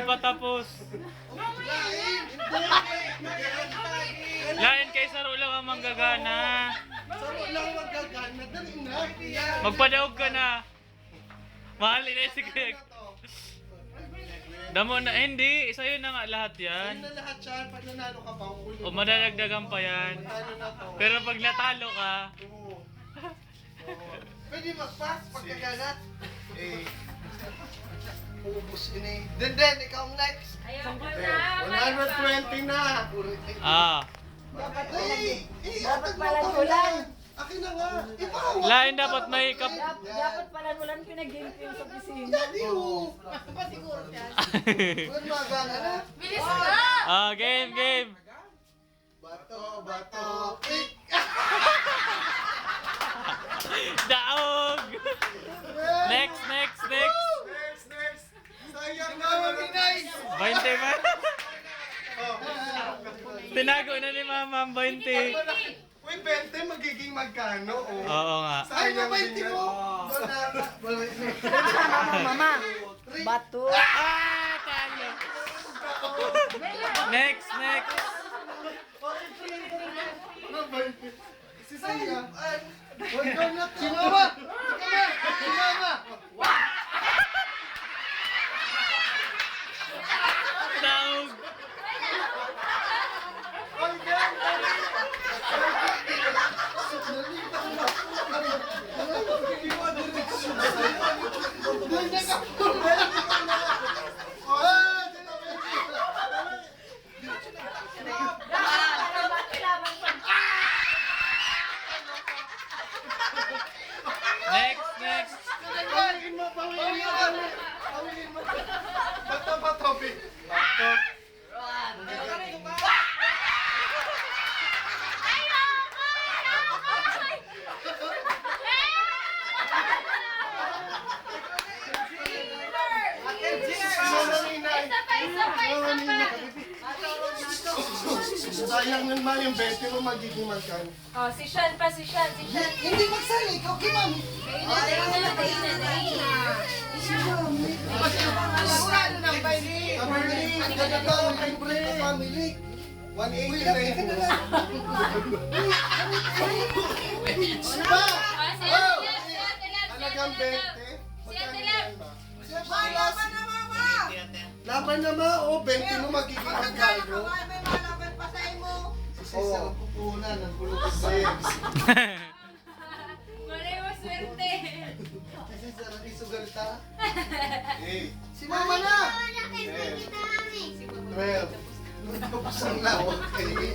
pa tapos. Lain kay Saro lang ang manggagana. Saro lang ang manggagana. Dali na. Magpadaog ka na. Mahalin na si Greg. Damo na, hindi. Sa'yo na nga lahat yan. Sa'yo na lahat yan. Pag nanalo ka pa, ulit. O madadagdagan pa yan. Nanalo na to. Pero pag natalo ka, Oo. Pwede mag-pass pagkaganat. Eh. Ubus ini. Then, ikaw ang next. Ayoko na. 120 na. Dapat pala kulang. Akin na nga. Ikaw. lain dapat may kap... Dapat pala walang pinag-game film sa piscina. Daddy, oh. Huwag magana na. Bilis na! Game. Bato. Daog! Next. Next. Sayang na, nice. 20 ba? Tinago na ni Mama ang 20. Uy, 20 magiging magkano, oh. Oo nga. Sayang 20 mo. Mama, bato. Talo. Next. Si Sayang. Huwag ka na. Si Mama. Daog! Next. Pawin mo. Bato. Sayang naman yung 20 mo magiging magkano. Oh, si Sean. Hindi magsali, ikaw kay Mami. Sigurado ng baili. Family, ang ganda daw ang favorite ng family. 180 na yun. Halagang 20. Magkano yan ba? Laban na mama! Laban na ma, o 20 mo magiging magkano. May malaban pa sa imo. Si Cesar ang pupunan ng kulubog babes. Malay mo swerte. Si Cesar ang isugal ta. Eh, Si mama na! 12. Tapos na, okay.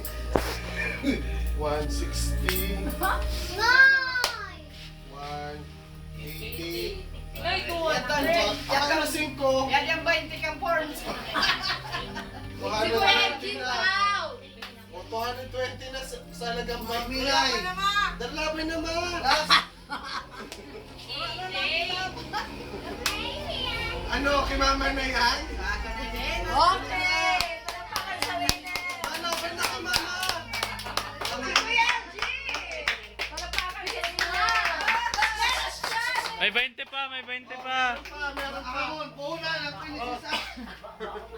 160. 180. Ay, tuwa. Akala 5. Yan yung 20 kang forms. Si Kuya Jim Pao. O 220 na sa halagang 20. Laban na ma! Darlaban naman. Ano, kay Mama na yan? Okay! Talapakan sa winner! Laban na kay Mama. Kuya G! Talapakan sa winner! May 20 pa. Meron pa. Puhunan ang pinisisa.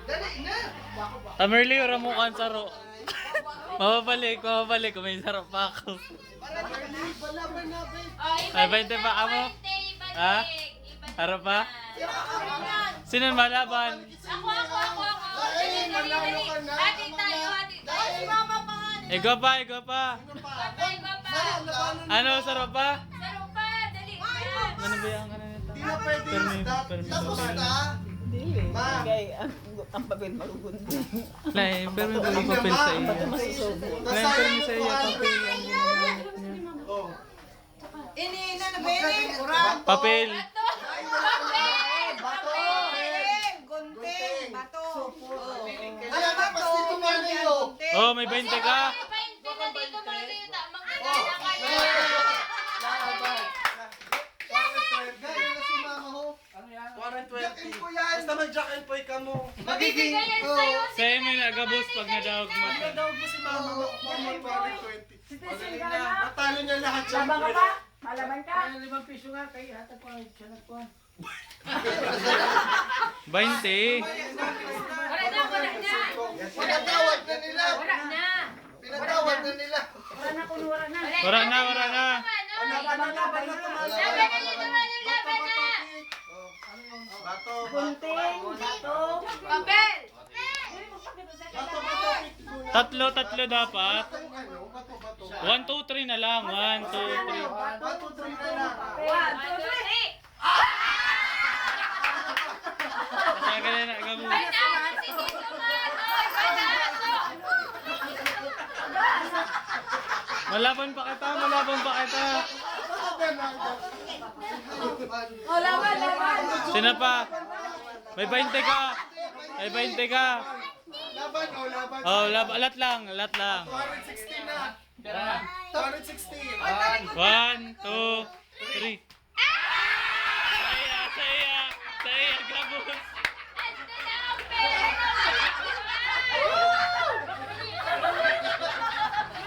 Dali na. Tamerli, ramukan Saro. Mababalik. May sarap pa ako. Laban na, babe. May 20 pa ako. Ha? Harap pa? Sino malaban? Ako. Ay, manalo ka na. Hati tayo. Si mama pa nga! Ikaw pa. Iba pa. Ano, sarap pa? Saro pa, dali. Ano ba yung ano nito? Di na pwede Permi- tapos na. Dili. Ma. Kaya ang papel magugundi. Lai, pero may mga papel sa iyo. Masusubo. Lai, pero may sa iyo papel ang ginagamit niya. Oh. Ini na bini! Urang! Papel. Bato! Gunting! Bato! Kaya na, pas dito maniyo. Oh, may 20 ka. Basta mag-jack and poy ka mo. Magiging sa'yo. Sa'yo may nagabos pag nadawag mo. Daw mo si Mama mo 20. Magaling na. Natalo niya lahat siya. Laban ka pa? Malaban ka? Ay, 5 piso nga, kaya hatag ko, siya nagkuhan. 20. Wala na, wala na. Pinatawad na nila. Wala na. Pinatawad na nila. Wala na, wala na. Laban na, laban na. Laban na. Bato. Gunting, bato. Papel. Tatlo dapat. Bato. 1, 2, 3 na lang. 1, 2, 3. Bato, 3 na lang. 1, 2, 3. Kaya ganyan na, gabo. Ay, na, si Tito Man. Ay, panaso. Malaban pa kita, malaban pa kita. Oh, laban, laban. Sino pa? May 20 ka. May 20 ka. Laban, oh, laban. Oh, alat lang, alat lang. 216 na. 216. 1, 2, 3. Saya, gabos. Ito na ang pera.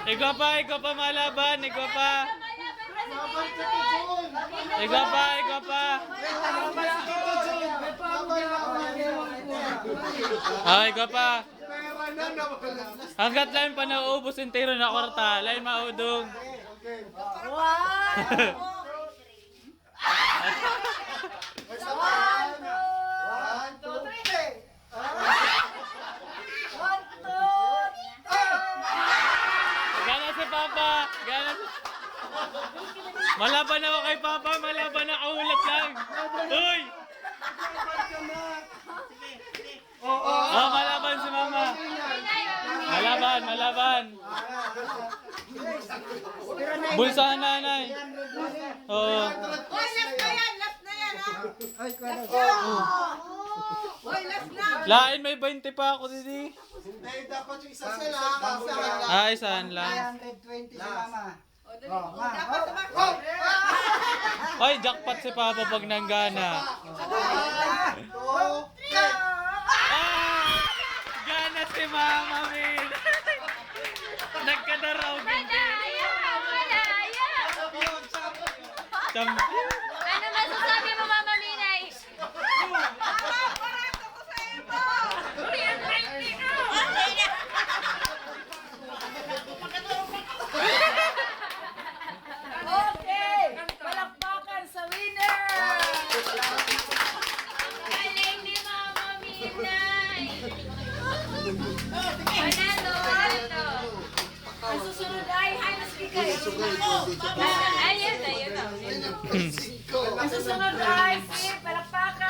Ikaw pa malaban, ikaw pa. Laban ka, Tijun. Ikaw pa. Ah, ikaw pa. Pera na nawala. Hanggat lang pa nauubos yung tiro na kwarta, lain maudong. Okay. Wow. Basta pa. 1, 2, 3. Gana si Papa. Malaban ako kay Papa, malaban ako ulat lang. Uy! Oh, malaban si Mama. Malaban. Bulsahan nanay. Oo. Oy, last na yan, last na yan, ha? Oy, last na. Lain may 20 pa ako didi. Hindi, dapat yung isa sila. Isa. Ah, isahan lang. 120 si Mama. Dapat tumakbo. Oh! Oy, jackpot si Papa pag nanggana. 1, 2, 3. Ah! Gana si Mama, Min. Nagkadaraw gindi. Malaya. Ano masasabi mo, Mama Minay? Parato ko sa iyo. Okay, palakpakan sa winner. Galing ni Mama Minay. Panalo. Ang susunod ay Hanas Bigay. Ayun na. Ang susunod ay si palakpakan.